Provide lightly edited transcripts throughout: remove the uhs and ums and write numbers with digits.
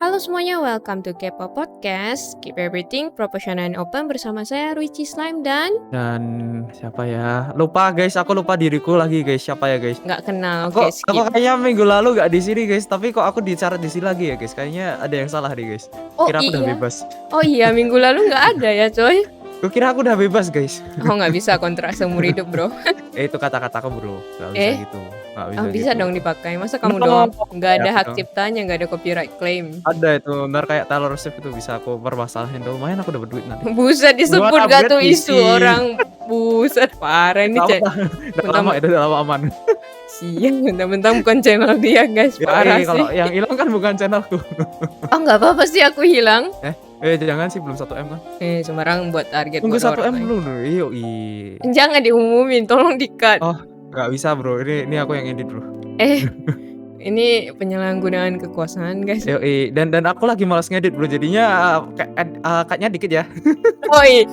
Halo semuanya, welcome to K-pop Podcast. Keep everything proportional and open bersama saya Ruichi Slime dan siapa ya? Lupa guys, aku lupa diriku lagi guys. Siapa ya guys? nggak kenal. Aku Oke, skip. kayaknya minggu lalu gak di sini guys, tapi kok aku dicatat di sini lagi ya guys. Kayaknya ada yang salah nih guys. Oh Kira aku udah iya. bebas. Oh iya, minggu lalu nggak ada ya coy. Gue kira aku udah bebas guys. Oh nggak bisa kontrak seumur hidup bro. Itu kata-kataku bro. Gak bisa gitu. Gak bisa Oh bisa gitu. dong dipakai. Masa kamu No. doang? Nggak ada Ya, hak dong. ciptanya, nggak ada copyright claim. Ada itu, ntar kayak Taylor Swift itu bisa aku permasalahin dulu. Lumayan aku dapat duit nanti. Buset disebut Gimana gak upgrade tuh PC? isu orang. Buset parah ini cek. Udah lama aman. Siang, mentang-mentang bukan channel dia guys. Parah sih. Kalau yang hilang kan bukan channelku. Oh nggak apa-apa sih aku hilang. Jangan sih, belum 1M kan. Sembarang buat target. Tunggu buat 1M orang lain. dulu dulu. Jangan diumumin, tolong di-cut. Oh, gak bisa bro, ini aku yang edit bro. Ini penyalahgunaan kekuasaan guys. Dan aku lagi malas ngedit bro, jadinya cutnya dikit ya. Oi,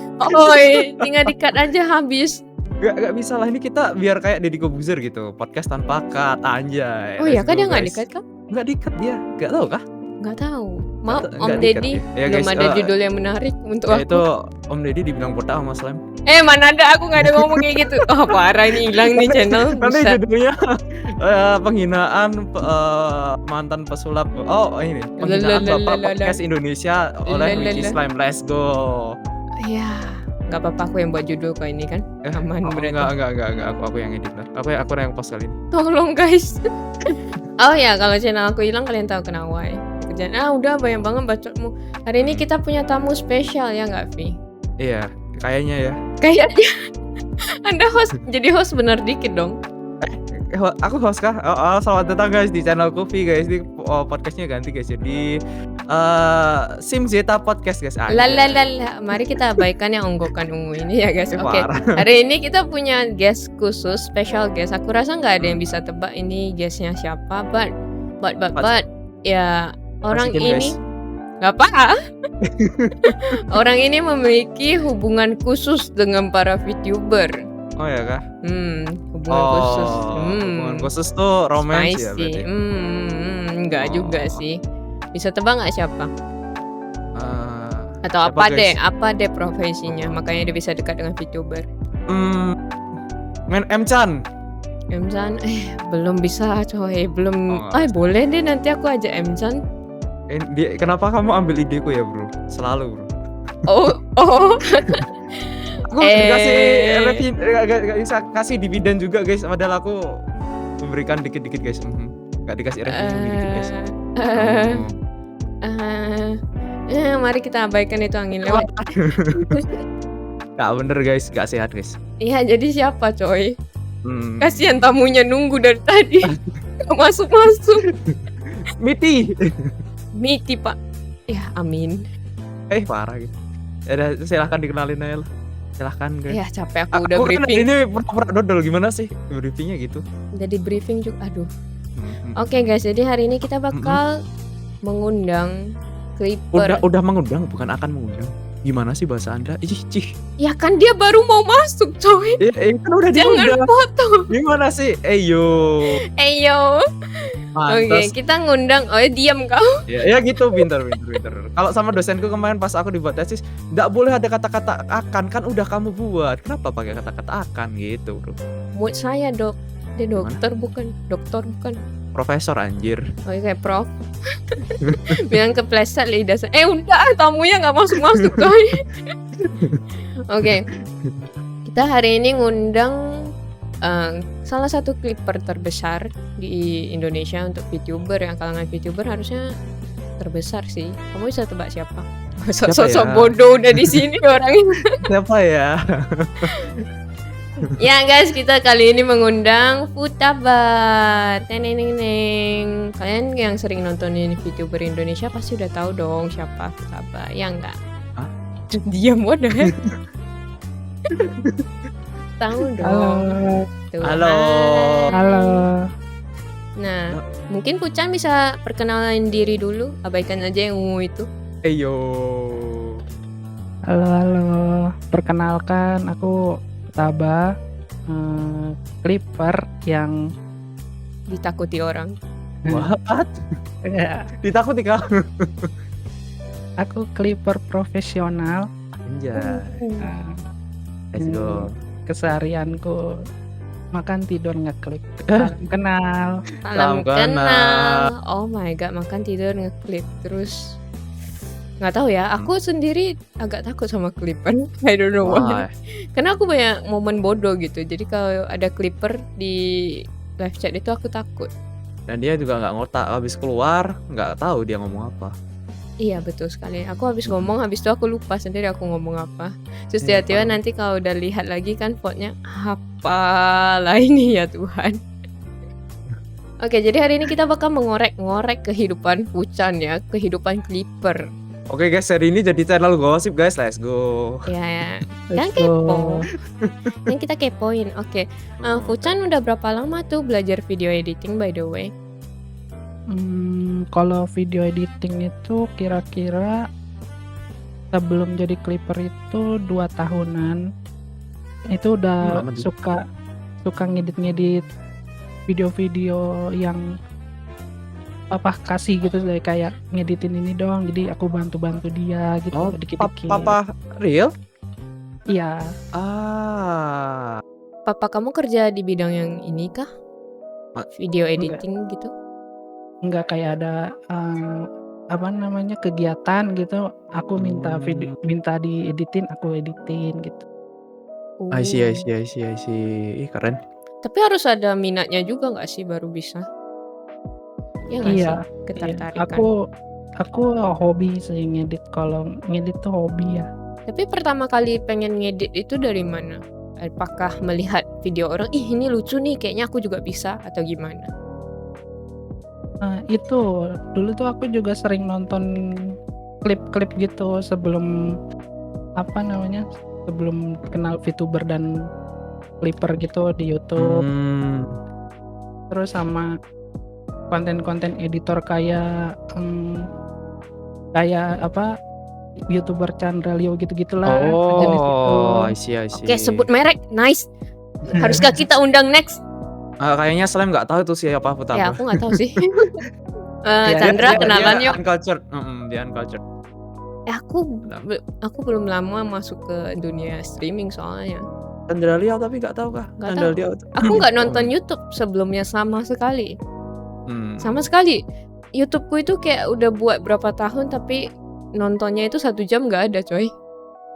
tinggal di-cut aja habis. Gak bisa lah, ini kita biar kayak Deddy Kobuzer gitu, podcast tanpa cut, anjay. Oh iya kan dia nggak guys. di-cut kan? Nggak dikat dia, nggak tahu kah? Nggak tahu. Maaf Nggak Om di-cut Deddy, dia. Ya, belum guys, ada judul yang menarik untuk Ya aku. itu Om Deddy dibilang botak sama Slime. Mana ada, aku nggak ada ngomong kayak gitu. Oh parah ini hilang nih channel. Nanti Buset. judulnya penghinaan mantan pesulap. Oh ini penghinaan bapak podcast Indonesia oleh Wiki Slime. Let's go. Ya, nggak apa-apa aku yang buat judul kok ini kan. Aman berarti. Enggak, aku yang edit. Aku yang post kali ini. Tolong guys. Oh ya, kalau channel aku hilang kalian tahu kenapa ya. Kerjaan udah banyak banget bacotmu. Hari ini kita punya tamu spesial ya nggak Vi? Iya, kayaknya ya. Kayaknya Anda jadi host bener dikit dong. Aku host kah? Selamat datang guys di channel Kopi guys. Di podcastnya ganti guys. Jadi Sim Zeta Podcast guys. Lalalala, mari kita abaikan yang onggokan ungu ini ya guys. Oke. Parah. Hari ini kita punya guest khusus, special guest. Aku rasa nggak ada yang bisa tebak ini guestnya siapa. But ya orang Masukin, ini nggak apa. Orang ini memiliki hubungan khusus dengan para VTuber. Oh ya kah? Hubungan khusus. Hubungan khusus tuh romance ya Spicy. berarti. Enggak juga sih. Bisa tebak nggak siapa? Atau siapa, guys? apa deh profesinya? Makanya dia bisa dekat dengan VTuber. Men M-chan. Emsan, belum bisa coy, belum. Oh, Boleh deh nanti aku ajak Emsan. Kenapa kamu ambil ideku ya bro? Selalu bro. Oh. Aku dikasih gak bisa kasih dividen juga guys. Padahal aku memberikan dikit-dikit guys. Gak dikasih revenue dikit guys. Mari kita abaikan itu angin lewat. Gak bener guys, gak sehat guys. Iya, jadi siapa coy? Kasihan Kasihan tamunya nunggu dari tadi. Gak masuk-masuk. Miti pak. Ya amin. Parah gitu. Ya udah, silahkan dikenalin aja lah. Silahkan guys. Ya capek aku udah Aku kan briefing. ini pura-pura dodol, gimana sih briefingnya gitu. Jadi briefing juga. Aduh. Oke guys, jadi hari ini kita bakal mengundang Clipper. Udah mengundang, bukan akan mengundang. Gimana sih bahasa Anda? Cih. Ya kan dia baru mau masuk coy. Kan udah Jangan diundang. potong. Gimana sih? Eyo. Oke, kita ngundang. Diam kau. Ya gitu, pintar. Kalau sama dosenku kemarin pas aku dibuat tesis, enggak boleh ada kata-kata akan, kan udah kamu buat. Kenapa pakai kata-kata akan gitu, bro? Mood saya, Dok. Dia dokter bukan. Profesor anjir. Oke, Prof. Bilang kepleset lidah saya. Udah, tamunya nggak masuk coy. Oke. Kita hari ini ngundang salah satu Clipper terbesar di Indonesia untuk VTuber. Yang kalangan VTuber harusnya terbesar sih. Kamu bisa tebak siapa? Sosok ya? bodoh udah di sini orang ini. Siapa ya? Ya guys, kita kali ini mengundang Futaba. Teneneng. Kalian yang sering nontonin VTuber Indonesia pasti udah tahu dong siapa Futaba. Ya enggak? Hah? Diam wadah. Tahu dong. Tuh, Halo. Halo. Nah, mungkin Pucan bisa perkenalan diri dulu. Abaikan aja yang ungu itu. Eyo. Halo. Perkenalkan, aku Taba, Clipper yang Ditakuti orang. What? Enggak, Ditakuti kau? aku clipper profesional. Anjay. Nah, Let's go. keseharianku makan tidur ngeklip. Salam kenal. Salam Salam kenal. kenal. Oh my god, makan tidur ngeklip terus. Nggak tahu ya, aku sendiri agak takut sama clipper. I don't know why. Why? Karena aku banyak momen bodoh gitu. Jadi kalau ada clipper di live chat itu aku takut. Dan dia juga nggak ngotak, habis keluar nggak tahu dia ngomong apa. Iya betul sekali. Aku habis ngomong, habis itu aku lupa sendiri aku ngomong apa. Terus Iya, tiba-tiba paham. nanti kalau udah lihat lagi kan fontnya apalah ini ya Tuhan. Oke, jadi hari ini kita bakal mengorek-ngorek kehidupan Fuchan ya, kehidupan clipper. Oke guys, hari ini jadi channel gosip guys, let's go. Ya, Let's jangan kepo. go. Yang kita kepoin. Oke, Fuchan udah berapa lama tuh belajar video editing by the way? Kalau video editing itu kira-kira sebelum jadi clipper itu 2 tahunan. Itu udah Lama juga. suka ngedit-ngedit video-video yang kasih gitu, kayak ngeditin ini doang, jadi aku bantu-bantu dia gitu, Oh, dikit-dikit. papa real? Iya, Ah, Papa kamu kerja di bidang yang ini kah? Video editing gitu? nggak kayak ada kegiatan gitu, aku minta video, minta dieditin, aku editin gitu. I see. Ih, keren. Tapi harus ada minatnya juga nggak sih baru bisa? Ya nggak Iya, sih? iya. Ketertarikan. Aku hobi sih ngedit. Kalau ngedit tuh hobi ya. Tapi pertama kali pengen ngedit itu dari mana? Apakah melihat video orang, ih ini lucu nih, kayaknya aku juga bisa, atau gimana? Itu dulu tuh aku juga sering nonton klip-klip gitu sebelum sebelum kenal VTuber dan clipper gitu di YouTube. Terus sama konten-konten editor kayak YouTuber Chandra Leo gitu-gitulah. jenis itu. Oh, I see. Oke, sebut merek, nice. Haruskah kita undang next? Kayaknya Slime nggak tahu tuh siapa pertama. Ya aku nggak tahu sih. Ya, Chandra kenalan dia yuk. Uncultured. Dia uncultured. Aku belum lama masuk ke dunia streaming soalnya. Chandra Liao tapi nggak tahu kah? Nggak Chandra tahu. Liao. Aku nggak nonton YouTube sebelumnya sama sekali. Sama Hmm. sekali. YouTubeku itu kayak udah buat berapa tahun tapi nontonnya itu 1 jam nggak ada coy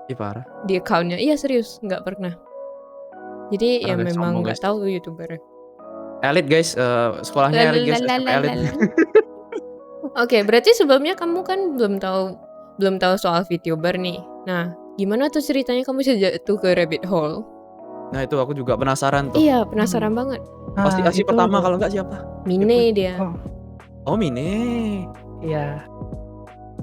Ih, parah. di accountnya. Iya serius nggak pernah. Jadi ya Parah, guys, memang sombong, nggak guys. tahu YouTuber. Elit guys, sekolahnya elit guys, SMP elit. Oke, berarti sebelumnya kamu kan belum tahu soal VTuber nih. Nah, gimana tuh ceritanya kamu bisa jatuh ke rabbit hole? Nah itu aku juga penasaran tuh. Iya, penasaran banget. Pasti Nah, kasih itu- pertama kalau nggak siapa? Mine dia. Oh Mine. Iya.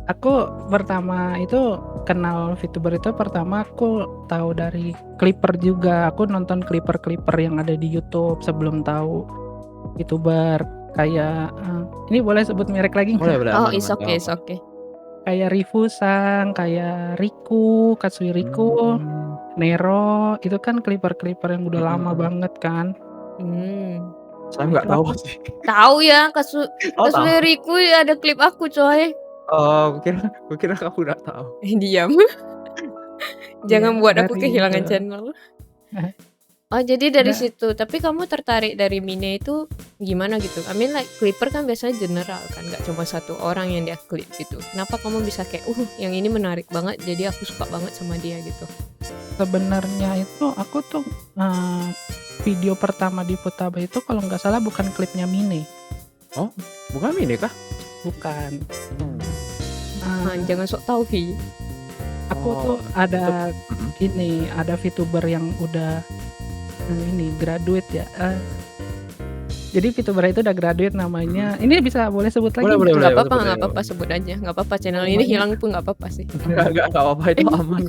Aku pertama itu kenal VTuber itu pertama aku tahu dari clipper juga. Aku nonton clipper yang ada di YouTube sebelum tahu VTuber kayak ini boleh sebut merek lagi nggak? Boleh. Oh, aman, it's aman. okay, it's okay. Kayak Rifusang, kayak Riku, Katsui Riku, Nero, itu kan clipper yang udah lama banget kan. Saya nggak tahu sih. Tahu ya, Oh, tahu. Kasureriku ada klip aku coy. Oh, kukira kamu nggak tahu. Diam. Jangan Iya, buat aku dari kehilangan itu. channel. Oh, jadi dari Nah. situ. Tapi kamu tertarik dari Mine itu gimana gitu? I mean like clipper kan biasanya general kan, nggak cuma satu orang yang dia klip gitu. Kenapa kamu bisa kayak, yang ini menarik banget, jadi aku suka banget sama dia gitu? Sebenarnya itu aku tuh video pertama di Futaba itu kalau nggak salah bukan klipnya Mine, Bukan Mine kah? bukan. Jangan sok tahu Vi. Aku Oh, tuh ada ada VTuber yang udah ini graduate ya. Jadi VTuber itu udah graduate namanya. Ini boleh sebut lagi? Boleh, Nggak apa-apa, boleh, nggak boleh. apa-apa sebut aja. Nggak apa-apa channel ini Namanya- hilang pun nggak apa-apa sih. Nggak apa-apa itu aman.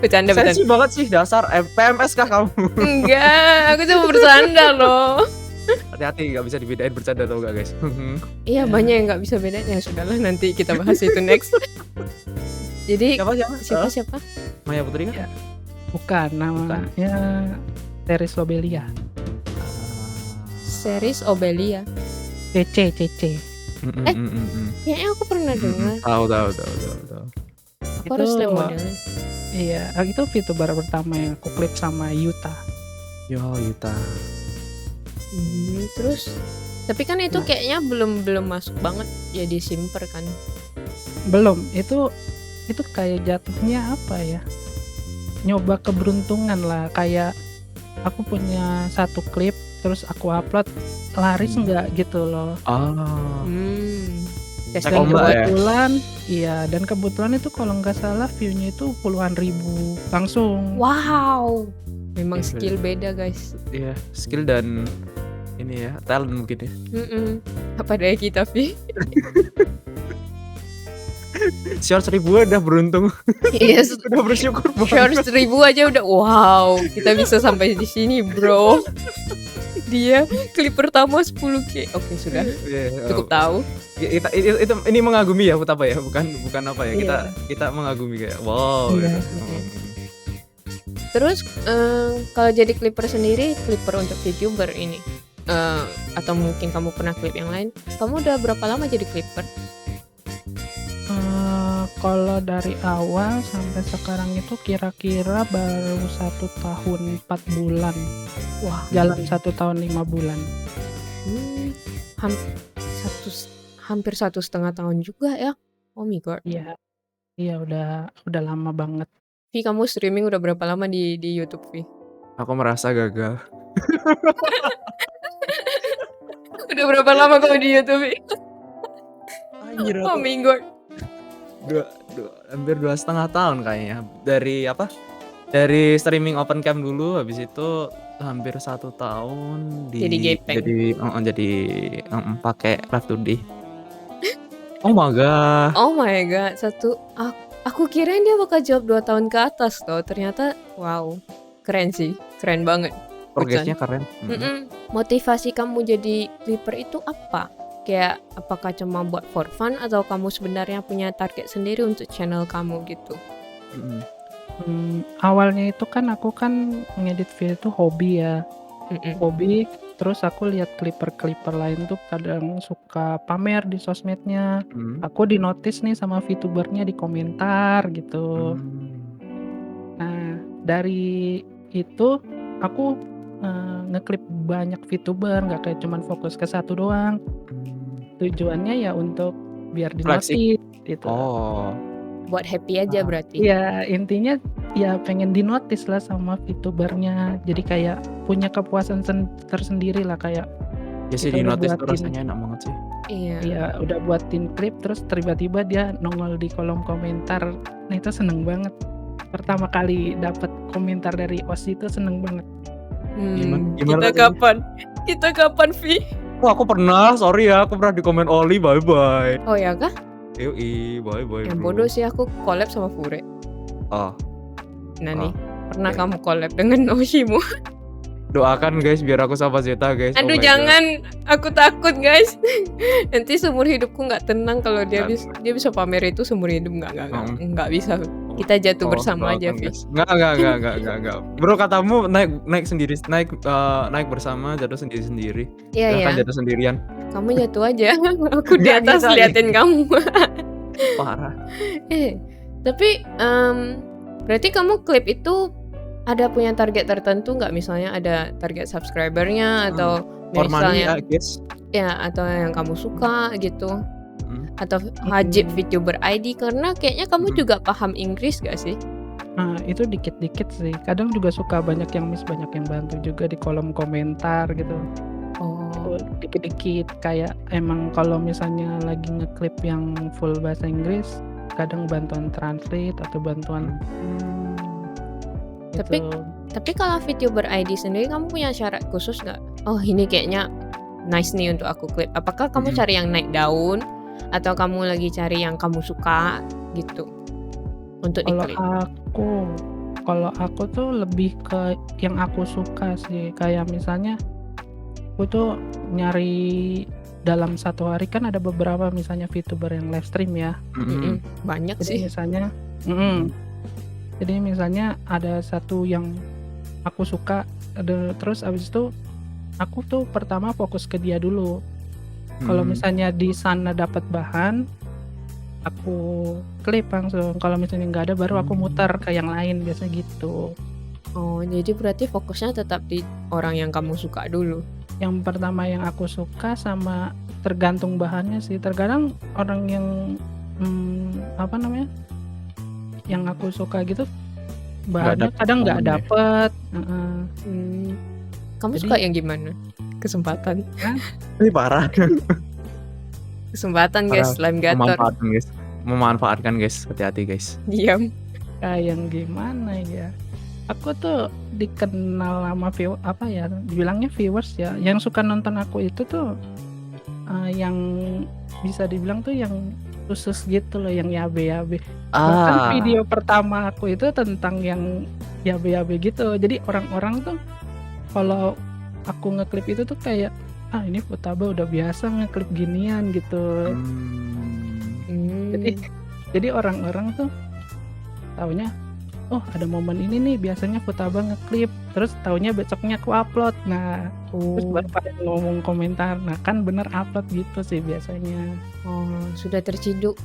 Bercanda. Sensi banget sih dasar PMS kah kamu? Enggak, aku cuma bercanda loh. Hati-hati nggak bisa dibedain bercanda tau gak guys? Iya, banyak yang nggak bisa bedain. Ya sudahlah, nanti kita bahas itu next. Jadi siapa? Maya Putri kan? Ya. Bukan, namanya Teris Lobelia. Series Obelia. CC. Eh, Kayaknya aku pernah dengar. Tahu. Aku harus lihat modelnya. Iya, itu VTuber pertama yang aku klip sama Yuta. Yo, Yuta. Terus tapi kan itu Nah. kayaknya belum masuk banget jadi simper kan. Belum, itu kayak jatuhnya apa ya? Nyoba keberuntungan lah, kayak aku punya satu klip terus aku upload laris nggak gitu loh. Tes Cek Dan ombak ya? kebetulan, iya, dan kebetulan itu kalau nggak salah view-nya itu puluhan ribu langsung. Wow. Memang Iya, skill beda guys. Iya, skill dan ini ya, talent mungkin ya. Apa daya kita, Vi? Short 1000 udah beruntung. Iya, Udah bersyukur short 1000 aja udah wow. Kita bisa sampai di sini, bro. Dia klip pertama 10K. Oke, sudah. Iya, Cukup tahu. Ini mengagumi ya Putapa ya, bukan apa ya. Iya. Kita mengagumi kayak wow. Iya. Gitu. Terus kalau jadi clipper sendiri, clipper untuk VTuber ini atau mungkin kamu pernah klip yang lain, kamu udah berapa lama jadi clipper? Kalau dari awal sampai sekarang itu kira-kira baru 1 tahun 4 bulan. Wah, Jalan 1 tahun 5 bulan. hampir 1,5 tahun juga ya. Oh my god. Iya, udah lama banget. Vi, kamu streaming udah berapa lama di YouTube, Vi? Aku merasa gagal. Udah berapa lama kamu di YouTube, Vi? Anjir, Oh my god. hampir 2,5 tahun kayaknya. Dari streaming open cam dulu, habis itu hampir 1 tahun Jadi gepeng. jadi pakai Live 2D. Oh my god. Oh my god, aku kirain dia bakal jawab 2 tahun ke atas loh. Ternyata wow, keren sih, keren banget. Progresnya keren. Motivasi kamu jadi clipper itu apa? Kayak apakah cuma buat for fun atau kamu sebenarnya punya target sendiri untuk channel kamu gitu? Awalnya itu kan aku ngedit video itu hobi ya. Hobi, terus aku lihat clipper lain tuh kadang suka pamer di sosmednya. Aku dinotis nih sama VTubernya di komentar gitu. Nah, dari itu aku ngeklip banyak VTuber, nggak kayak cuman fokus ke satu doang. Tujuannya ya untuk biar dinotis gitu. Oh. Buat happy aja berarti. Ya intinya ya pengen dinotis lah sama VTubernya. Jadi kayak punya kepuasan tersendiri lah, kayak Ya sih, kita di udah notice tuh buatin- rasanya enak banget sih. Iya. Iya, udah buatin klip terus tiba-tiba dia nongol di kolom komentar. Nah, itu seneng banget. Pertama kali dapat komentar dari OSI itu seneng banget. Gimana Kita kapan, Vi? Oh, aku pernah, sorry ya, aku pernah di komen Oli, bye-bye. Oh ya kah? Yoi, bye-bye Yang bro. bodoh sih, aku collab sama Fure. Oh, Nah nih, pernah oke. kamu collab dengan Oshimu? doakan guys biar aku sama Zeta guys. Aduh, Oh my jangan, aku takut guys. Nanti seumur hidupku nggak tenang kalau dia Jangan. dia bisa pamer itu seumur hidup, nggak bisa. God. Kita jatuh Oh, bersama aja, doakan, Vi. guys. Enggak. Bro, katamu naik sendiri, naik bersama, jatuh sendiri-sendiri. Iya ya, Bahkan jatuh sendirian. kamu jatuh aja. Aku di Nggak atas bisa, liatin kamu. Parah. Tapi berarti kamu klip itu ada punya target tertentu nggak? Misalnya ada target subscribernya atau For money, misalnya I guess. ya, atau yang kamu suka gitu, atau wajib VTuber ID, karena kayaknya kamu juga paham Inggris gak sih? Nah, itu dikit-dikit sih. Kadang juga suka banyak yang miss, banyak yang bantu juga di kolom komentar gitu. Oh, Dikit-dikit kayak emang kalau misalnya lagi ngeklip yang full bahasa Inggris, kadang bantuan translate atau bantuan Tapi- gitu. tapi kalau VTuber ID sendiri kamu punya syarat khusus nggak? Oh, ini kayaknya nice nih untuk aku klip. Apakah kamu cari yang naik daun atau kamu lagi cari yang kamu suka gitu untuk diklip? Kalau aku tuh lebih ke yang aku suka sih. Kayak misalnya aku tuh nyari dalam satu hari kan ada beberapa misalnya VTuber yang live stream ya. Banyak Jadi sih. misalnya jadi misalnya ada satu yang aku suka, terus abis itu aku tuh pertama fokus ke dia dulu. Kalau Hmm. misalnya di sana dapat bahan, aku klip langsung. Kalau misalnya nggak ada, baru aku muter ke yang lain, biasa gitu. Oh, jadi berarti fokusnya tetap di orang yang kamu suka dulu. Yang pertama yang aku suka sama tergantung bahannya sih. Terkadang orang yang apa namanya? Yang aku suka gitu bahannya dapet kadang nggak momennya. dapet. Heeh. Hmm. Kamu Jadi- suka yang gimana? Kesempatan. Ini parah. Kesempatan guys, slime gator. Memanfaatkan guys. Hati-hati guys. Diam. Kayak yang gimana ya? Aku tuh dikenal sama apa ya? Dibilangnya viewers ya. Yang suka nonton aku itu tuh yang bisa dibilang tuh yang khusus gitu loh, yang yabe-yabe. Bahkan video pertama aku itu tentang yang yabe-yabe gitu. Jadi orang-orang tuh kalau aku ngeklip itu tuh kayak ini Futaba udah biasa ngeklip ginian gitu. Jadi orang-orang tuh taunya ada momen ini nih, biasanya Futaba ngeklip, terus taunya besoknya aku upload. Nah, terus baru pada ngomong komentar, nah kan bener upload gitu sih biasanya. Oh, sudah terciduk.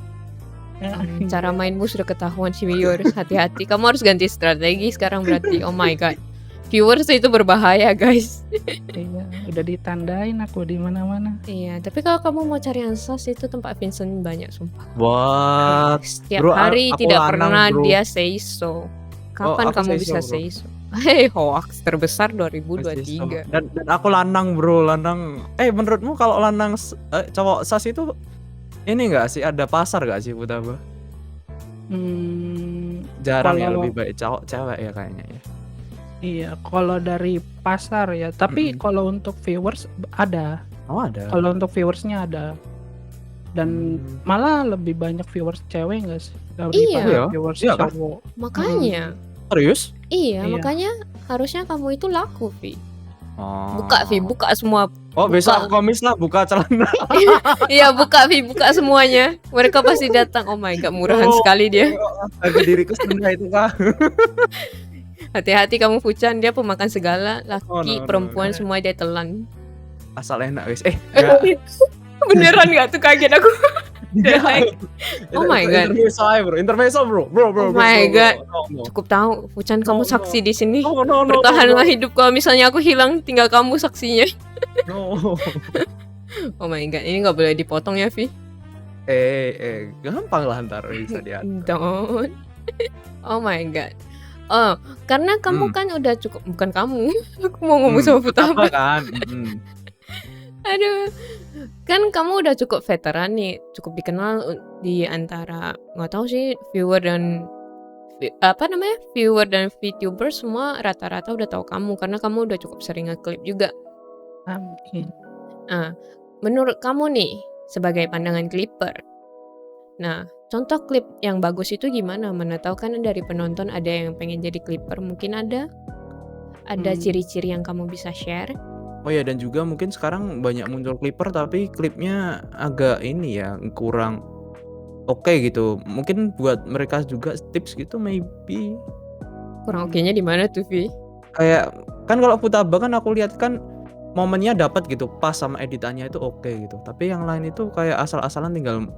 Ya, Cara mainmu sudah ketahuan sih viewers. Hati-hati, kamu harus ganti strategi sekarang berarti. Oh my god. Viewers itu berbahaya, guys. iya, udah ditandain aku di mana-mana. Iya, tapi kalau kamu mau cari yang sos itu tempat Vincent banyak sumpah. What? Setiap Bro, hari aku tidak lanang, pernah bro. dia say so. Kapan aku kamu say bisa so, bro. say so? Hei, hoax terbesar 2023. Dan aku lanang bro, lanang. Menurutmu kalau lanang cowok sas itu ini nggak sih, ada pasar nggak sih Futaba? Jarang ya, Kalau- lebih baik cowok cewek ya kayaknya ya. Iya, kalau dari pasar ya. Tapi kalau untuk viewers ada. Oh ada. Kalau untuk viewersnya ada. Dan malah lebih banyak viewers cewek nggak sih daripada Iya. viewers Iya kah? cowok. Makanya, Serius? iya, Iya. makanya harusnya kamu itu laku, Vi. Oh. Buka, Vi, buka semua. Oh besok buka. aku komis lah, buka celana. Iya, buka, Vi, buka semuanya. Mereka pasti datang. Oh my god, murahan Oh. sekali dia. Lagi diriku sendiri itu kah? Hati-hati kamu Fuchan, dia pemakan segala. Laki, Oh, no, no, perempuan, no. semua dia telan. Asal enak guys. Enggak. Beneran gak tuh, kaget aku. Oh my god. Intermezzo aja, bro. Intermezzo bro. Bro. Oh my bro. god. No. Cukup tahu, Fuchan, kamu No, saksi di sini. No. Bertahanlah hidup, kalau misalnya aku hilang, tinggal kamu saksinya. No. Oh my god, ini nggak boleh dipotong ya, Vi? Gampang lah ntar bisa diatur. Don't. Oh my god. Oh, karena kamu kan udah cukup, bukan kamu. Aku mau ngomong sama Futaba. Apa kan? Aduh. Kan kamu udah cukup veteran nih, cukup dikenal di antara nggak tahu sih viewer dan viewer dan VTuber semua rata-rata udah tahu kamu karena kamu udah cukup sering ngeklip juga. Amin. Menurut kamu nih sebagai pandangan klipper, nah contoh klip yang bagus itu gimana? Mana tahu kan dari penonton ada yang pengen jadi klipper, mungkin ada ciri-ciri yang kamu bisa share. Oh ya, dan juga mungkin sekarang banyak muncul klipper tapi klipnya agak ini ya, kurang oke gitu. Mungkin buat mereka juga tips gitu maybe. Kurang oke-nya di mana tuh, Vi? Kayak kan kalau Futaba kan aku lihat kan momennya dapat gitu, pas sama editannya itu oke gitu. Tapi yang lain itu kayak asal-asalan tinggal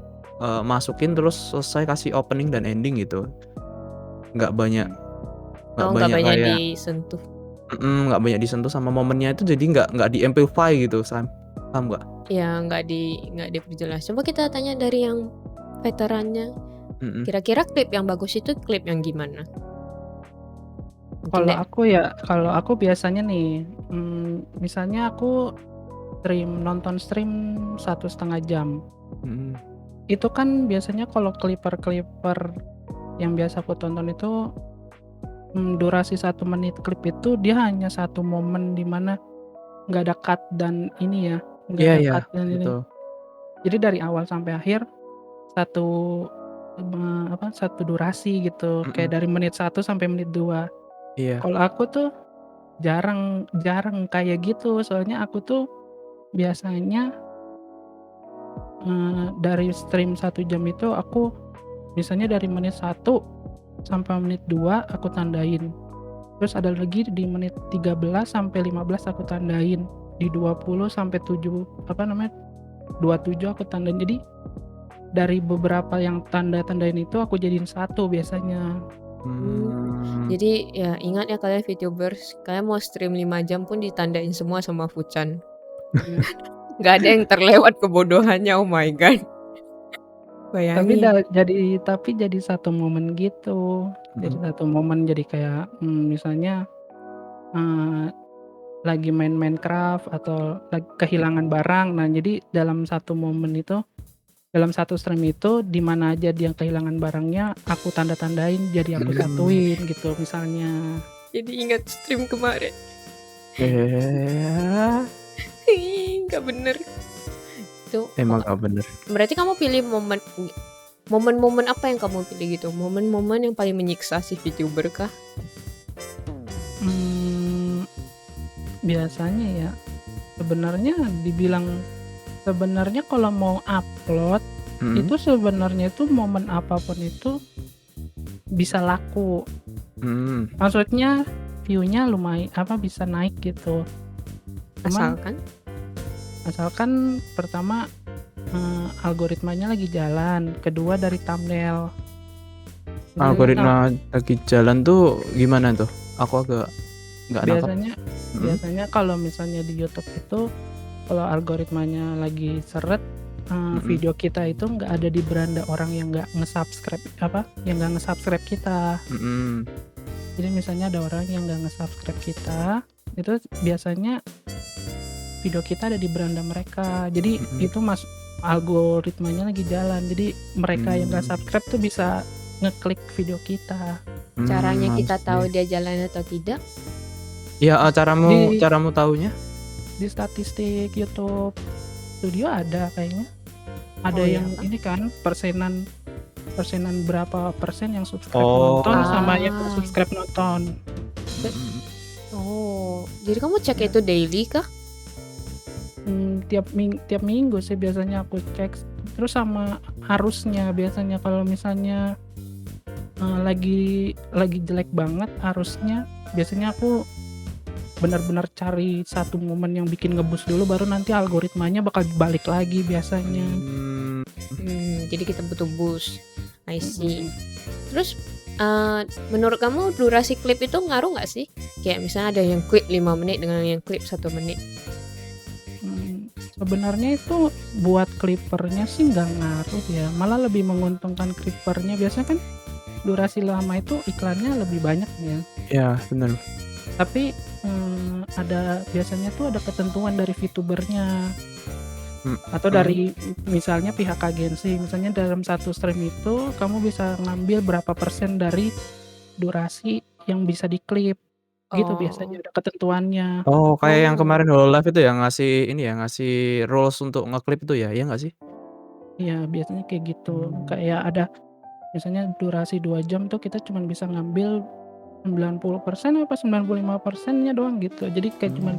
masukin terus selesai kasih opening dan ending gitu. Nggak banyak kayak disentuh. nggak banyak disentuh sama momennya itu, jadi nggak di amplify gitu, paham nggak? Ya nggak diperjelas. Coba kita tanya dari yang veterannya. Kira-kira klip yang bagus itu klip yang gimana? Kalau aku biasanya nih, misalnya aku nonton stream 1,5 jam. Itu kan biasanya kalau klipper yang biasa aku tonton itu durasi 1 menit klip itu dia hanya 1 momen di mana nggak ada cut dan ini ya, nggak ada cut dan ini. Betul. Jadi dari awal sampai akhir satu durasi gitu, kayak dari menit 1 sampai menit 2. Iya. Kalau aku tuh jarang kayak gitu, soalnya aku tuh biasanya dari stream 1 jam itu aku misalnya dari menit 1 sampai menit 2 aku tandain. Terus ada lagi di menit 13 sampai 15 aku tandain. Di 20 sampai 7 27 aku tandain. Jadi dari beberapa yang tanda-tandain itu aku jadiin satu biasanya. Jadi ya ingat ya kalian VTubers, kalian mau stream 5 jam pun ditandain semua sama Fuchan. Nggak ada yang terlewat kebodohannya, oh my god. Tapi Bayangin. jadi satu momen gitu. Jadi satu momen jadi kayak misalnya lagi main Minecraft atau lagi kehilangan barang. Nah, jadi dalam satu momen itu, dalam satu stream itu, di mana aja dia kehilangan barangnya, aku tanda-tandain jadi aku satuin gitu misalnya. Jadi ingat stream kemarin. Nggak bener. Itu Emang gak bener. berarti kamu pilih momen-momen apa yang kamu pilih gitu? Momen-momen yang paling menyiksa si VTuber kah? Biasanya ya sebenarnya kalau mau upload itu sebenarnya itu momen apapun itu bisa laku. Maksudnya view-nya lumayan bisa naik gitu. Asalkan pertama algoritmanya lagi jalan, kedua dari thumbnail. Algoritma lagi jalan tuh gimana tuh? Aku agak nggak nangkep. Biasanya kalau misalnya di YouTube itu kalau algoritmanya lagi seret, video kita itu nggak ada di beranda orang yang nggak nge-subscribe kita. Jadi misalnya ada orang yang nggak nge-subscribe kita, itu biasanya video kita ada di beranda mereka. Jadi itu algoritmanya lagi jalan. Jadi mereka yang nggak subscribe tuh bisa ngeklik video kita. Caranya kita tahu dia jalan atau tidak? Ya, caramu tahunya? Di statistik YouTube Studio ada kayaknya. Ada yang ini kan persenan berapa persen yang subscribe nonton sama yang subscribe nonton. Jadi kamu cek itu daily kah? Tiap minggu sih biasanya aku cek. Terus sama arusnya biasanya kalau misalnya lagi jelek banget arusnya, biasanya aku benar-benar cari satu momen yang bikin ngebus dulu, baru nanti algoritmanya bakal balik lagi biasanya. Jadi kita butuh boost. I see. Terus menurut kamu durasi klip itu ngaruh nggak sih? Kayak misalnya ada yang klip 5 menit dengan yang klip 1 menit. Sebenarnya itu buat klipernya sih nggak ngaruh ya, malah lebih menguntungkan klipernya. Biasanya kan durasi lama itu iklannya lebih banyak ya. Ya benar. Tapi ada biasanya tuh ada ketentuan dari VTubernya atau dari misalnya pihak agensi. Misalnya dalam satu stream itu kamu bisa ngambil berapa persen dari durasi yang bisa diklip. Gitu biasanya ada ketentuannya. Kayak yang kemarin Hololive itu yang ngasih rules untuk ngeklip itu ya, iya nggak sih? Iya, biasanya kayak gitu. Kayak ada misalnya durasi 2 jam tuh kita cuma bisa ngambil 90% apa 95%-nya doang gitu. Jadi kayak cuma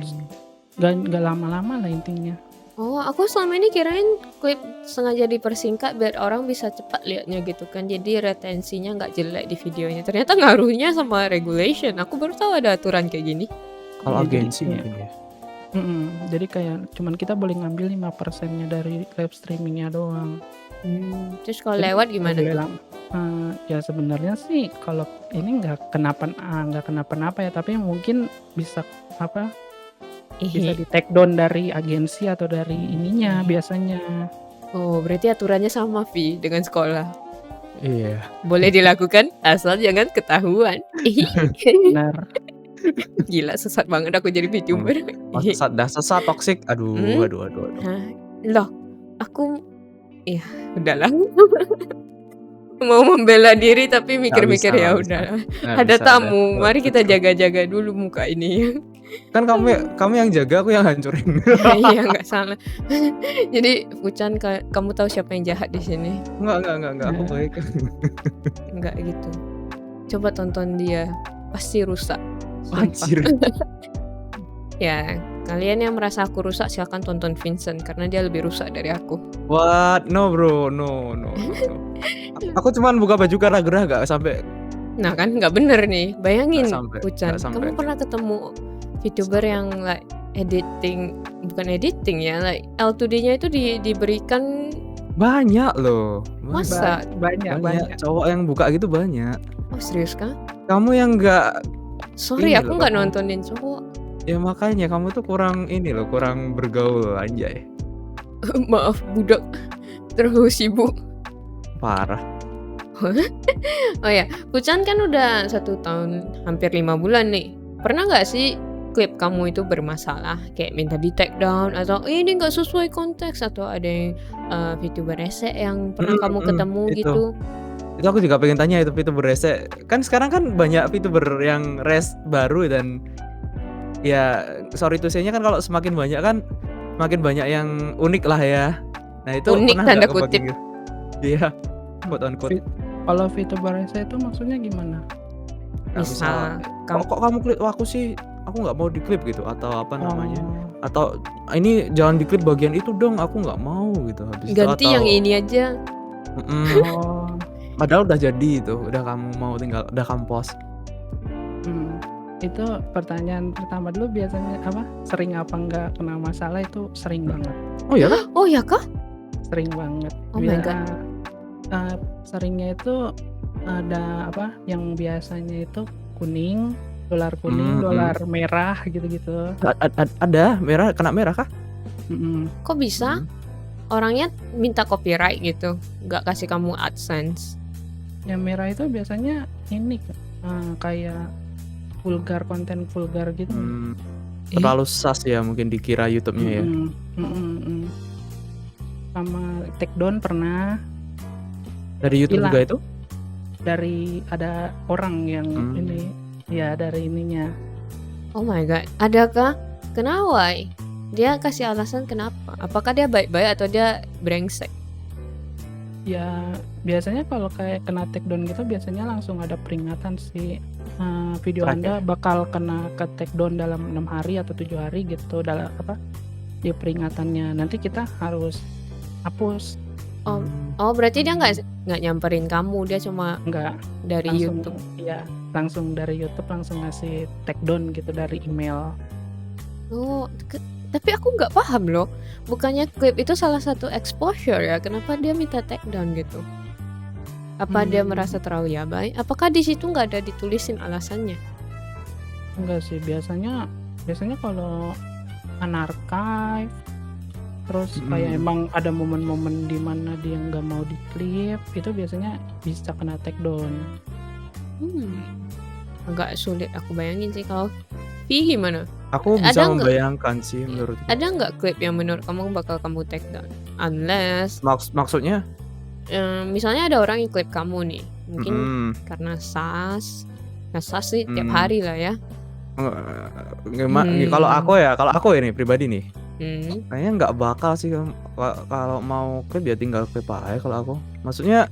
nggak lama-lama lah intinya. Aku selama ini kirain klip sengaja dipersingkat biar orang bisa cepat liatnya gitu kan. Jadi retensinya nggak jelek di videonya. Ternyata ngaruhnya sama regulation. Aku baru tahu ada aturan kayak gini. Kalau agensi mungkin ya. Jadi kayak cuman kita boleh ngambil 5%-nya dari live streamingnya doang. Terus kalau lewat gimana tuh? Ya sebenarnya sih kalau ini nggak kenapa-napa ya, tapi mungkin bisa bisa di take down dari agensi atau dari ininya biasanya. Berarti aturannya sama Vi dengan sekolah. Iya. Boleh dilakukan asal jangan ketahuan. Benar. Gila, sesat banget aku jadi VTuber. Sesat toksik. Aduh. Loh, aku ya udahlah. Mau membela diri tapi mikir-mikir ya udah. Ada tamu, mari kita jaga-jaga dulu muka ini. Kan kamu yang jaga, aku yang hancurin. Iya, nggak salah. Jadi Fuchan, kamu tahu siapa yang jahat di sini? Enggak, aku baik. Enggak gitu. Coba tonton dia, pasti rusak. Anjir. Ya, kalian yang merasa aku rusak silakan tonton Vincent karena dia lebih rusak dari aku. What? No bro, no. Aku cuman buka baju karena gerah gak sampai. Nah kan nggak bener nih. Bayangin Nggak Fuchan, sampai. kamu pernah ketemu VTuber yang like bukan editing ya, like L2D-nya itu diberikan Banyak loh. masa? Banyak. Cowok yang buka gitu banyak. Oh serius kah? Kamu yang nggak Sorry, Ini aku loh, nggak kamu- nontonin cowok. ya makanya kamu tuh kurang kurang bergaul anjay. Maaf budak, terlalu sibuk. Parah. Oh ya, Kuchan kan udah 1 tahun hampir 5 bulan nih. Pernah nggak sih klip kamu itu bermasalah, kayak minta di take down atau ini nggak sesuai konteks, atau ada yang VTuber rese yang pernah kamu ketemu itu. gitu? Itu aku juga pengen tanya itu VTuber rese. Kan sekarang kan banyak VTuber yang res baru dan ya sorry to say-nya kan kalau semakin banyak kan semakin banyak yang unik lah ya. Nah itu Unik pernah tanda nggak kutip. kebagian? Iya, quote on quote. Kalau VTuber rese itu maksudnya gimana? Nah, Misal kok kamu klip aku sih aku nggak mau diklip gitu atau apa namanya? Oh, Atau ini jangan diklip bagian itu dong, aku nggak mau gitu. Habis itu ganti atau yang ini aja. oh, padahal udah jadi itu, udah kamu mau tinggal udah kamu post. itu pertanyaan pertama dulu biasanya apa? Sering apa enggak kena masalah itu sering banget. Oh ya kan? Oh ya kah? Sering banget. Oh my God. Seringnya itu ada apa? Yang biasanya itu kuning, dolar kuning, dolar merah gitu-gitu. Ada merah, kena merah kah? Kok bisa? Orangnya minta copyright gitu, nggak kasih kamu AdSense. Yang merah itu biasanya ini kayak vulgar, konten vulgar gitu. Terlalu sas ya mungkin dikira YouTube-nya ya. Sama take down pernah. Dari YouTube Hilang. juga itu? Dari ada orang yang ini ya dari ininya. Oh my god, adakah? Kenapa? Dia kasih alasan kenapa? Apakah dia baik-baik atau dia brengsek? Ya biasanya kalau kayak kena take down gitu biasanya langsung ada peringatan sih. Video Strike Anda bakal kena ke take down dalam 6 hari atau 7 hari gitu dalam apa? Di peringatannya. Nanti kita harus hapus. Oh berarti dia nggak nyamperin kamu, dia cuma Enggak dari langsung YouTube. ya langsung dari YouTube langsung ngasih take down gitu dari email. Oh, tapi aku nggak paham loh. Bukannya klip itu salah satu exposure ya? Kenapa dia minta take down gitu? Apa dia merasa terlalu yabai? Apakah di situ nggak ada ditulisin alasannya? Enggak sih, biasanya kalau unarchive terus kayak emang ada momen-momen di mana dia nggak mau diklip, itu biasanya bisa kena take down. Agak sulit aku bayangin sih. Kalau Vi gimana? Aku Ada bisa nggak? membayangkan sih menurutku. Ada nggak klip yang menurut kamu bakal kamu take down? Unless Maksudnya? misalnya ada orang yang klip kamu nih, mungkin karena sas. Nah sas sih tiap hari lah ya. Kalau aku ini pribadi nih, kayaknya nggak bakal sih kalau mau klip ya tinggal klip aja kalau aku. Maksudnya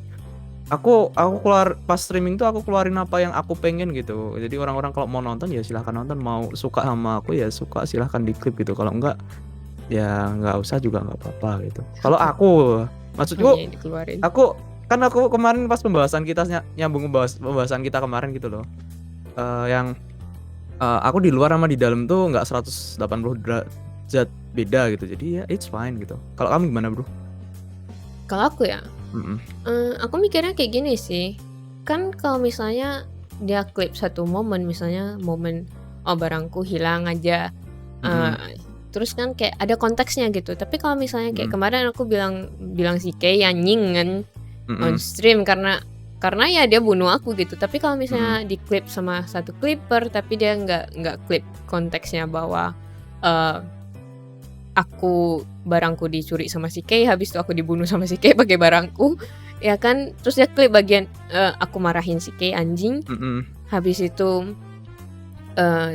aku keluar pas streaming tuh aku keluarin apa yang aku pengen gitu. Jadi orang-orang kalau mau nonton ya silahkan nonton, mau suka sama aku ya suka silahkan diklip gitu. Kalau enggak ya nggak usah juga nggak apa-apa gitu. Kalau aku maksudku dikeluarin. aku kemarin pas pembahasan kita nyambung pembahasan kita kemarin gitu loh. Yang aku di luar sama di dalam tuh nggak 180 derajat beda gitu. Jadi ya it's fine gitu. Kalau kamu gimana, Bro? Kalau aku ya, aku mikirnya kayak gini sih. Kan kalau misalnya dia klip satu momen, misalnya momen barangku hilang aja, terus kan kayak ada konteksnya gitu. Tapi kalau misalnya kayak kemarin aku bilang si Kay anjing kan on stream karena ya dia bunuh aku gitu. Tapi kalau misalnya di klip sama satu clipper tapi dia nggak klip konteksnya bahwa aku barangku dicuri sama si Kay, habis itu aku dibunuh sama si Kay pakai barangku, ya kan? Terus dia klip bagian aku marahin si Kay anjing, habis itu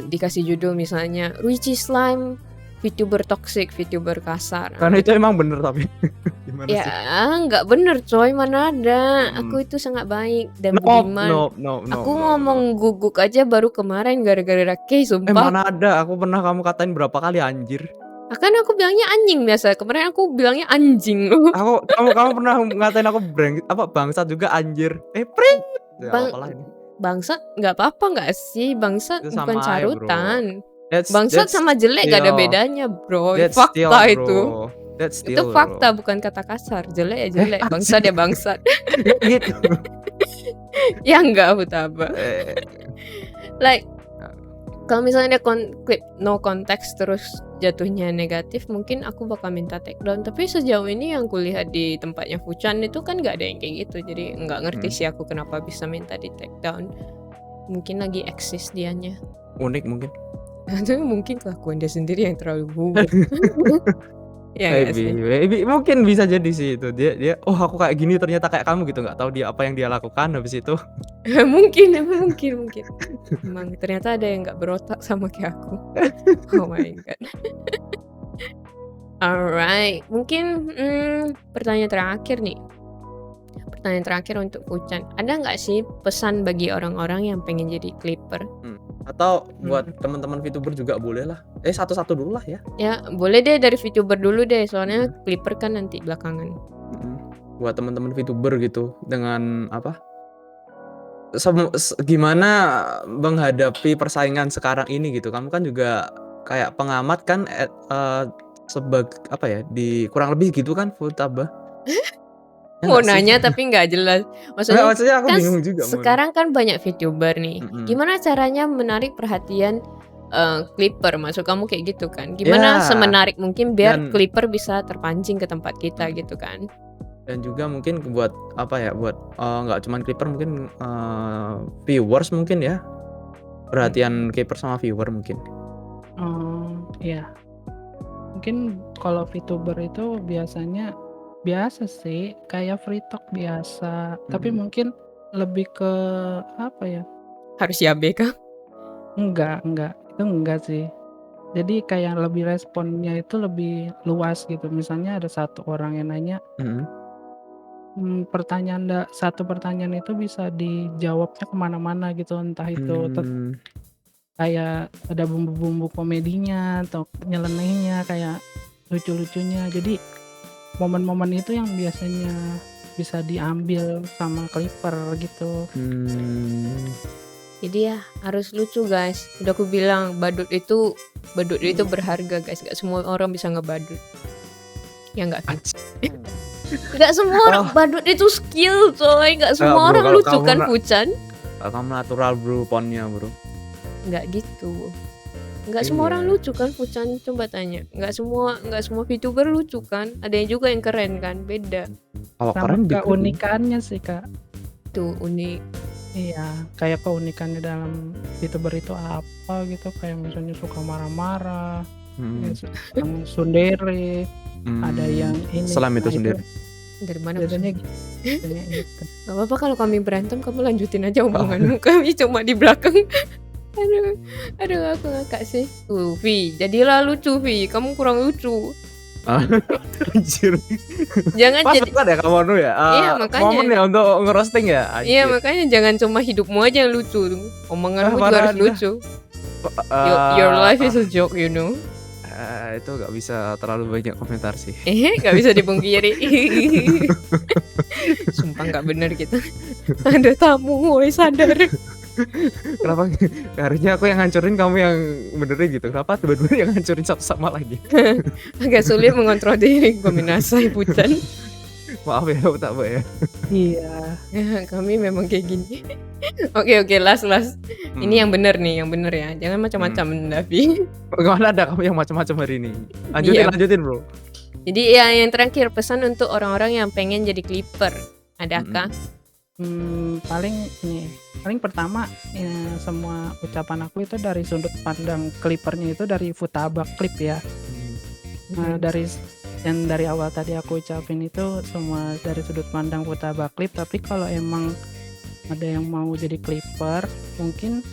dikasih judul misalnya Ruichi Slime, VTuber toxic, VTuber kasar. Karena itu emang bener tapi gimana ya sih? nggak bener coy, mana ada. Aku itu sangat baik dan budiman. No, aku ngomong guguk aja baru kemarin gara-gara Kay, sumpah. Mana ada, aku pernah kamu katain berapa kali anjir. Kan aku bilangnya anjing biasa. Kemarin aku bilangnya anjing loh. Kamu pernah ngatain aku bangsat juga anjir. Pring. Ya, apalah ini. Bangsat nggak apa-apa nggak sih? Bangsat Itu sama bukan aja, carutan. Bangsat that's sama jelek gak ada still bedanya, bro. that's still, Fakta itu. bro. That's Itu still, fakta, bro. bukan kata kasar. Jelek ya Eh, jelek, bangsat ya bangsat. nggak gitu. Ya enggak, Futaba. Eh, Like, kalau misalnya dia klip no konteks terus jatuhnya negatif, mungkin aku bakal minta take down. Tapi sejauh ini yang kulihat di tempatnya Fuchan itu kan gak ada yang kayak gitu. Jadi nggak ngerti sih aku kenapa bisa minta di take down. Mungkin lagi eksis dianya. unik mungkin. Itu mungkin kelakuan dia sendiri yang terlalu gugup. Ya nggak sih? Maybe mungkin bisa jadi sih itu. Dia oh aku kayak gini ternyata kayak kamu gitu, nggak tahu dia apa yang dia lakukan habis itu. mungkin. Emang ternyata ada yang nggak berotak sama kayak aku. Oh my god. Alright, mungkin pertanyaan terakhir nih. Pertanyaan terakhir untuk Fuchan. Ada nggak sih pesan bagi orang-orang yang pengen jadi clipper? Atau buat teman-teman VTuber juga boleh lah. Satu-satu dulu lah ya. Ya, boleh deh dari VTuber dulu deh, soalnya clipper kan nanti belakangan. Buat teman-teman VTuber gitu dengan apa? Gimana menghadapi persaingan sekarang ini gitu. Kamu kan juga kayak pengamat kan apa ya, di kurang lebih gitu kan Futaba. Ya Mau nggak sih? nanya tapi nggak jelas. Nggak, maksudnya aku kan bingung juga. sekarang kan banyak VTuber nih. Gimana caranya menarik perhatian clipper? Maksud kamu kayak gitu kan? Gimana Ya, semenarik mungkin biar dan- clipper bisa terpancing ke tempat kita gitu kan? Dan juga mungkin buat apa ya, buat nggak cuman clipper, mungkin viewers mungkin ya, perhatian clipper sama viewer mungkin. Iya. Mungkin kalau VTuber itu biasanya biasa sih, kayak free talk biasa. Tapi mungkin lebih ke apa ya? Harus ya kah? Enggak, itu enggak sih. Jadi kayak lebih responnya itu lebih luas gitu. Misalnya ada satu orang yang nanya, satu pertanyaan itu bisa dijawabnya kemana-mana gitu. Entah itu kayak ada bumbu-bumbu komedinya atau nyelenehnya, kayak lucu-lucunya. Jadi momen-momen itu yang biasanya bisa diambil sama clipper gitu. Jadi ya harus lucu guys. Udah aku bilang badut itu berharga guys. Gak semua orang bisa ngebadut. Ya nggak sih? Gak semua orang badut itu skill coy. Gak semua bro, orang kalau lucu kamu kan Fuchan. Kamu natural bro ponnya bro. Nggak gitu. Nggak semua orang lucu kan Fuchan, coba tanya. Nggak semua VTuber lucu kan. Ada yang juga yang keren kan, beda. Kalau Sama keren keunikannya sih kak. Tuh unik. Iya, kayak keunikannya dalam VTuber itu apa gitu, kayak misalnya suka marah-marah, yang tsundere, ada yang ini. Selam itu Nah, sendiri. Dari mana biasanya maksudnya? gitu. Gak apa-apa kalau kami berantem, kamu lanjutin aja omonganmu. Kami cuma di belakang. Aduh aku ngakak sih. Vi, jadilah lucu Vi. Kamu kurang lucu. Anjir. Jangan Pas jadi. banget ya kamu ya. Iya, makanya. Momen ya untuk ngerosting ya. Iya makanya jangan cuma hidupmu aja yang lucu. Omonganmu juga harus lucu. Your life is a joke, you know. Itu gak bisa terlalu banyak komentar sih. Gak bisa dipungkiri. Sumpah gak bener kita. Ada tamu, woi sadar. Kenapa harusnya aku yang hancurin, kamu yang benerin gitu? Kenapa tiba-tiba yang hancurin satu sama lagi? Agak sulit mengontrol diri. Peminasai Fuchan. Maaf ya, tak apa ya. Iya. Ya, kami memang kayak gini. Oke, last. Ini yang bener nih, yang bener ya. Jangan macam-macam, Davi. Bagaimana ada kamu yang macam-macam hari ini? Lanjutin bro. Jadi ya yang terakhir, pesan untuk orang-orang yang pengen jadi clipper. Adakah? Paling pertama semua ucapan aku itu dari sudut pandang clippernya itu dari Futaba Clip ya. Nah, dari awal tadi aku ucapin itu semua dari sudut pandang Futaba Clip. Tapi kalau emang ada yang mau jadi clipper, mungkin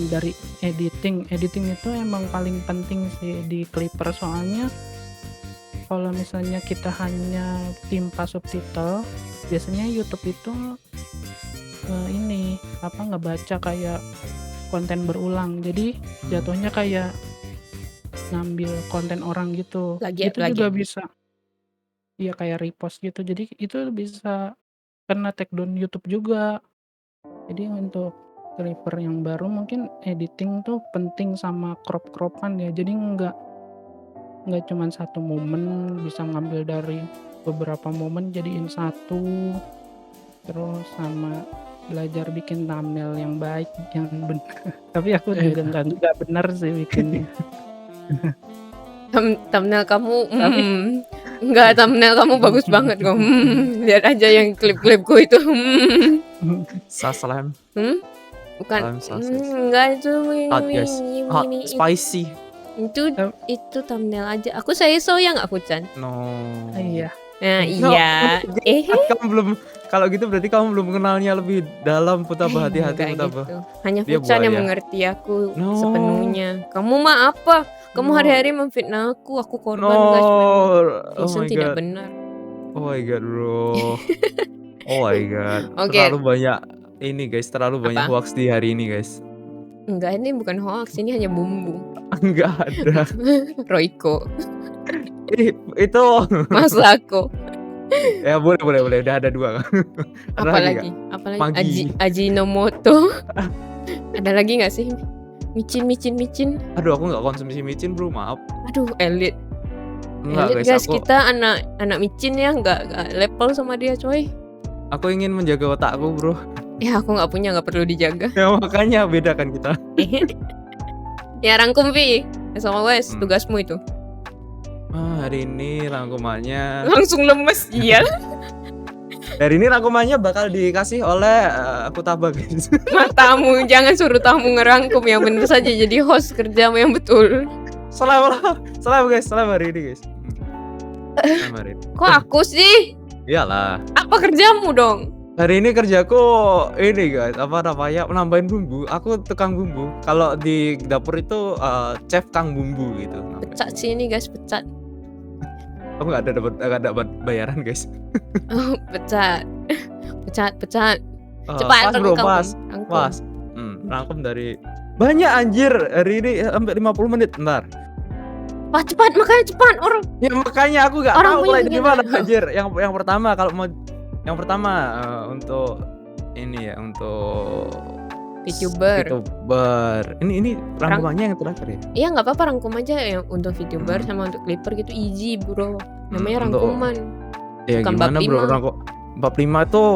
dari editing itu emang paling penting sih di clipper. Soalnya kalau misalnya kita hanya timpa subtitle, biasanya YouTube itu ngebaca kayak konten berulang. Jadi jatuhnya kayak ngambil konten orang gitu. Itu juga bisa. Iya, kayak repost gitu. Jadi itu bisa kena take down YouTube juga. Jadi untuk Clipper yang baru mungkin editing tuh penting sama crop-cropan ya. Jadi nggak cuman satu momen, bisa ngambil dari beberapa momen jadiin satu. Terus sama belajar bikin thumbnail yang baik, yang benar. Tapi aku juga nggak benar sih bikinnya. Thumbnail kamu enggak, thumbnail kamu bagus banget kok. Lihat aja yang klip-klipku itu. Sasalam. Bukan. Salam Enggak itu hot guys. Hot, ini. spicy. Itu thumbnail aja. Aku saya ya nggak Fuchan? No. Iya. Nah, No, iya. kamu belum, kalau gitu berarti kamu belum mengenalnya lebih dalam. Putabah, hati-hati Nggak Putabah. gitu. Hanya Dia Fuchan yang buaya. mengerti aku No. sepenuhnya. Kamu mah apa? Kamu No. hari-hari memfitnah aku korban No. guys. Oh Vincent my tidak god. benar. Oh my god, bro. Oh my god. Oke. Terlalu banyak ini guys, terlalu banyak Apa? hoax di hari ini guys. Enggak, ini bukan hoax, ini hanya bumbu. Enggak ada. Royko, Itu Masako. ya boleh udah ada 2 kan. Ada lagi nggak? Apalagi Magi. Ajinomoto. Ada lagi nggak sih? Micin. Aduh, aku nggak konsumsi micin bro, maaf. Aduh, elit Enggak guys, aku kita anak micin ya, nggak level sama dia coy. ingin menjaga otakku bro. Ya aku nggak punya, nggak perlu dijaga. Ya makanya beda kan kita. Ya rangkum Vi, sama Wes, Hmm. tugasmu itu. Hari ini rangkumannya. Langsung lemes, iya. Hari ini rangkumannya bakal dikasih oleh Putabah guys. Matamu, jangan suruh tamu ngerangkum, yang bener saja jadi host, kerjamu yang betul. Salam guys, salam hari ini guys. Salam hari ini. Kok aku sih? Iyalah. Apa kerjamu dong? Hari ini kerjaku ini guys, apa namanya, nambahin bumbu. Aku tukang bumbu. Kalau di dapur itu chef kang bumbu gitu. Pecat sih ini guys, pecat. Aku nggak ada dapat bayaran guys. Oh, pecat. Cepat Pas bro, rangkum. pas. Rangkum dari banyak anjir hari ini sampai 50 menit. Bentar. Wah, cepat, makanya cepat orang. Ya makanya aku nggak Orang tahu punya mulai dari mana gimana? anjir. Yang pertama kalau mau untuk ini ya, untuk VTuber. Ini rangkumannya yang terakhir ya. Iya, nggak apa-apa, rangkum aja yang untuk VTuber Hmm. sama untuk Clipper gitu, easy bro. Namanya Untuk- rangkuman. Ya Bukan gimana bab bro, 5. bab 5 tuh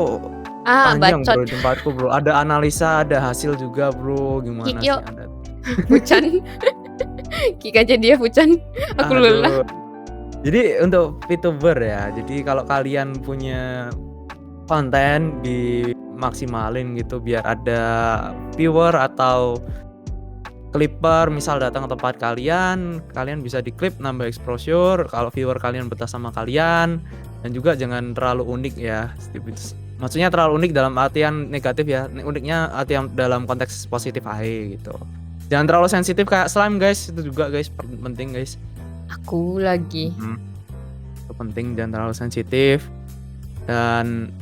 panjang Bacot. bro di tempatku bro. Ada analisa, ada hasil juga bro. Gimana Kik, sih yuk. Anda? Fuchan. Kik aja dia Fuchan. Aku Aduh. lelah. Jadi untuk VTuber ya. Jadi kalau kalian punya konten dimaksimalin gitu biar ada viewer atau clipper misal datang ke tempat kalian bisa diklip, nambah exposure kalau viewer kalian betah sama kalian. Dan juga jangan terlalu unik ya. Maksudnya terlalu unik dalam artian negatif ya. Uniknya artian dalam konteks positif aja gitu. Jangan terlalu sensitif kayak slime guys, itu juga guys penting guys. Aku lagi. Itu penting, jangan terlalu sensitif. Dan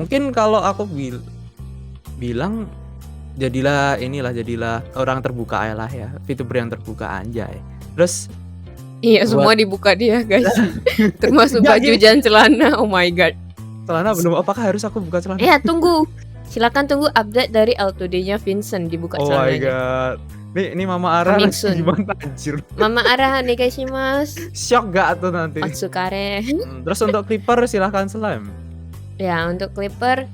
mungkin kalau aku bilang jadilah orang terbuka aja lah ya, VTuber yang terbuka anjay. Terus Iya, semua dibuka dia guys. Termasuk Nggak, baju gini. dan celana. Oh my god. celana belum, apakah harus aku buka celana? Tunggu. Silakan tunggu update dari Auto Day-nya Vincent, dibuka Oh my celananya. god. Ini Mama Ara Coming lagi soon. gimana anjir. Mama arah nih guys, mas. Shock gak tuh nanti? Otsukare. Terus untuk clipper silahkan slime. Ya, untuk Clipper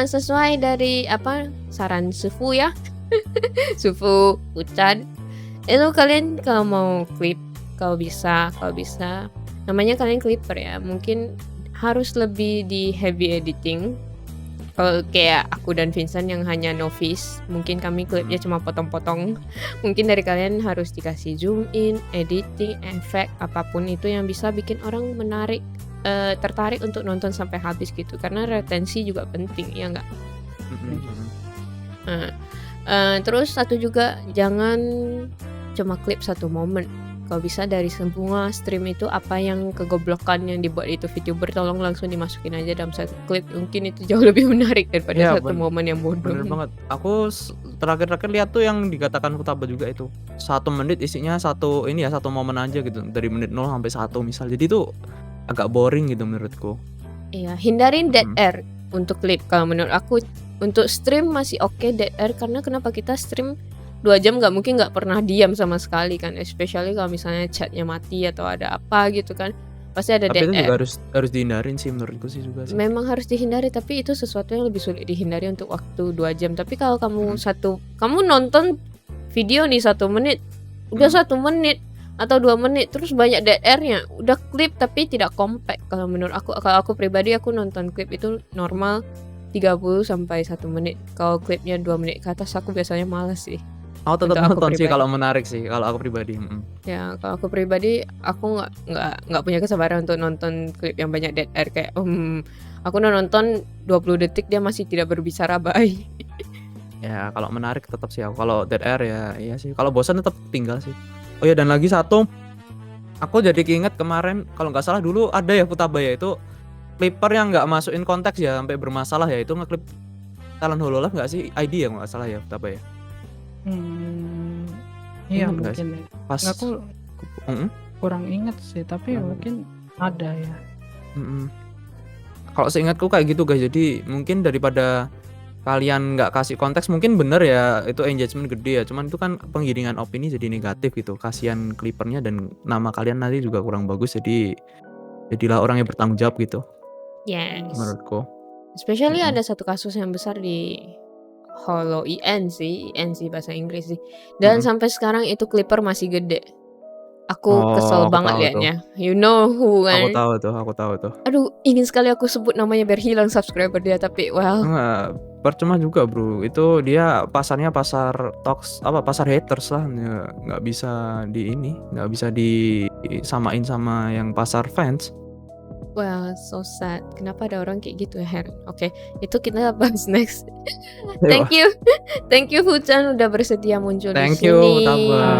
sesuai dari saran Sufu ya. Sufu Ucan. Itu kalian kalau mau clip, kalau bisa namanya kalian Clipper ya. Mungkin harus lebih di heavy editing. Kalau kayak aku dan Vincent yang hanya novice, mungkin kami klipnya cuma potong-potong. Mungkin dari kalian harus dikasih zoom in, editing, efek, apapun itu yang bisa bikin orang menarik, tertarik untuk nonton sampai habis gitu. Karena retensi juga penting, ya nggak? Terus satu juga, jangan cuma klip satu momen. Kalau bisa dari semua stream itu apa yang kegoblokan yang dibuat itu VTuber, tolong langsung dimasukin aja dalam satu klip. Mungkin itu jauh lebih menarik daripada Ya, satu momen yang bodoh. Bener banget. Aku terakhir lihat tuh yang dikatakan Futaba juga itu 1 menit isinya satu momen aja gitu, dari menit 0 sampai 1 misal. Jadi tuh agak boring gitu menurutku. Iya, hindarin dead air untuk klip. Kalau menurut aku Untuk stream masih oke DR, karena kenapa kita stream 2 jam nggak mungkin nggak pernah diam sama sekali kan, especially kalau misalnya chatnya mati atau ada apa gitu kan, pasti ada Tapi itu juga DR. harus dihindarin sih menurutku sih juga sih. Memang harus dihindari, tapi itu sesuatu yang lebih sulit dihindari untuk waktu 2 jam. Tapi kalau kamu kamu nonton video nih 1 menit, udah 1 menit atau 2 menit terus banyak DR-nya, udah klip tapi tidak compact. Kalau menurut aku, kalau aku pribadi aku nonton klip itu normal 30 sampai 1 menit. Kalau klipnya 2 menit ke atas aku biasanya malas sih. Aku tetap Untuk aku nonton sih pribadi. kalau menarik sih, kalau aku pribadi. Ya, kalau aku pribadi aku nggak punya kesabaran untuk nonton klip yang banyak dead air kayak aku udah nonton 20 detik dia masih tidak berbicara, bye. Ya kalau menarik tetap sih aku. Kalau dead air ya iya sih. Kalau bosan tetap tinggal sih. Oh ya, dan lagi satu, aku jadi keinget kemarin kalau nggak salah dulu ada ya Futabaya itu clipper yang nggak masukin konteks ya sampai bermasalah ya, itu ngeklip talent Hololive nggak sih? ID ya nggak salah ya Futabaya. Iya Ingat nggak sih? mungkin ya. Pas Aku kurang inget sih, tapi mungkin ada ya. Kalau seingatku kayak gitu guys. Jadi mungkin daripada kalian nggak kasih konteks, mungkin bener ya itu engagement gede ya, cuman itu kan penggiringan opini jadi negatif gitu, kasihan clippernya dan nama kalian nanti juga kurang bagus, jadi jadilah orang yang bertanggung jawab gitu Yes. menurutku. Especially ada satu kasus yang besar di Holo IN sih bahasa Inggris sih. Dan sampai sekarang itu clipper masih gede. Aku kesel aku banget tahu tuh. liatnya. You know who Aku kan? tahu tuh. Aduh, ingin sekali aku sebut namanya biar hilang subscriber dia, tapi well, Enggak, percuma juga bro, itu dia pasarnya pasar pasar haters lah, nggak bisa nggak bisa disamain sama yang pasar fans. well, so sad. Kenapa ada orang kayak gitu ya, heran. Oke, itu kita bahas next. Thank you Fuchan udah bersedia muncul Thank di you, sini. Futabah.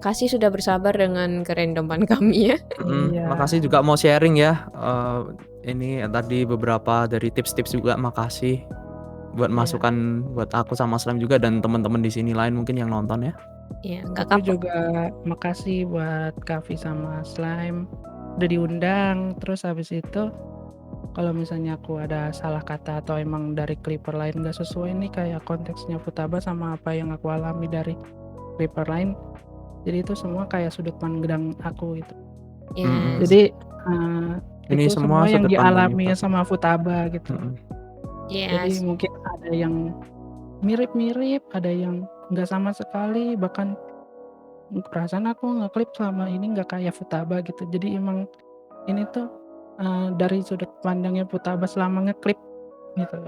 Makasih sudah bersabar dengan kerandoman kami ya. Iya. Makasih juga mau sharing ya. Ini tadi beberapa dari tips-tips juga, makasih buat masukan buat aku sama Slime juga dan teman-teman di sini lain mungkin yang nonton ya. Iya, nggak Aku kapok. juga makasih buat Kavi sama Slime udah diundang. Terus habis itu kalau misalnya aku ada salah kata atau emang dari clipper lain nggak sesuai nih kayak konteksnya Futaba sama apa yang aku alami dari clipper lain, jadi itu semua kayak sudut pandang aku gitu. Yes. Jadi Ini itu semua semua yang sudut pandang dialami kita. sama Futaba gitu. Jadi Yes. mungkin ada yang mirip-mirip, ada yang nggak sama sekali, bahkan perasaan aku ngeklip selama ini nggak kayak Futaba gitu. Jadi emang ini tuh dari sudut pandangnya Futaba selama ngeklip gitu.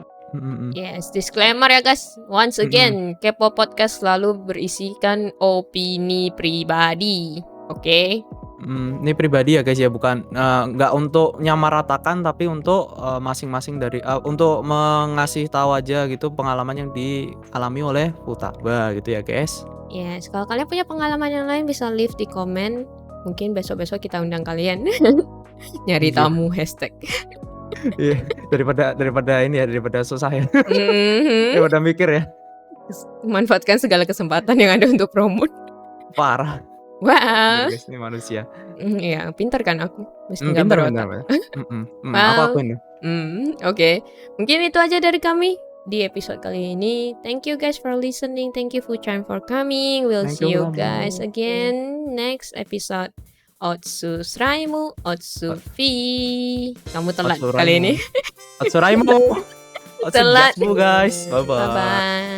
Yes, disclaimer ya guys. Once again, Kepo Podcast selalu berisikan opini pribadi. Oke? Ini pribadi ya guys ya, bukan nggak untuk nyamaratakan, tapi untuk masing-masing dari untuk mengasih tahu aja gitu pengalaman yang dialami oleh Futaba gitu ya guys. Yes, kalau kalian punya pengalaman yang lain bisa leave di komen. Mungkin besok-besok kita undang kalian. Nyari Iya. tamu hashtag. Iya, daripada ini ya, daripada susah ya. Mhm. Daripada mikir ya. Manfaatkan segala kesempatan yang ada untuk promote. Parah. Wah. Guys, ini manusia. Iya, pintar kan aku. Meski nggak Pintar. berotak. Aku akuin ya. Oke. Mungkin itu aja dari kami di episode kali ini. Thank you guys for listening. Thank you Fuchan for coming. We'll Thank see you, you Rama. guys again next episode. Otsu Sraimu, Otsu V. Kamu telat Otsu kali Raimu. ini. Otsu Raimu. Otsu Telat. Jasmu guys. Bye bye. Bye bye.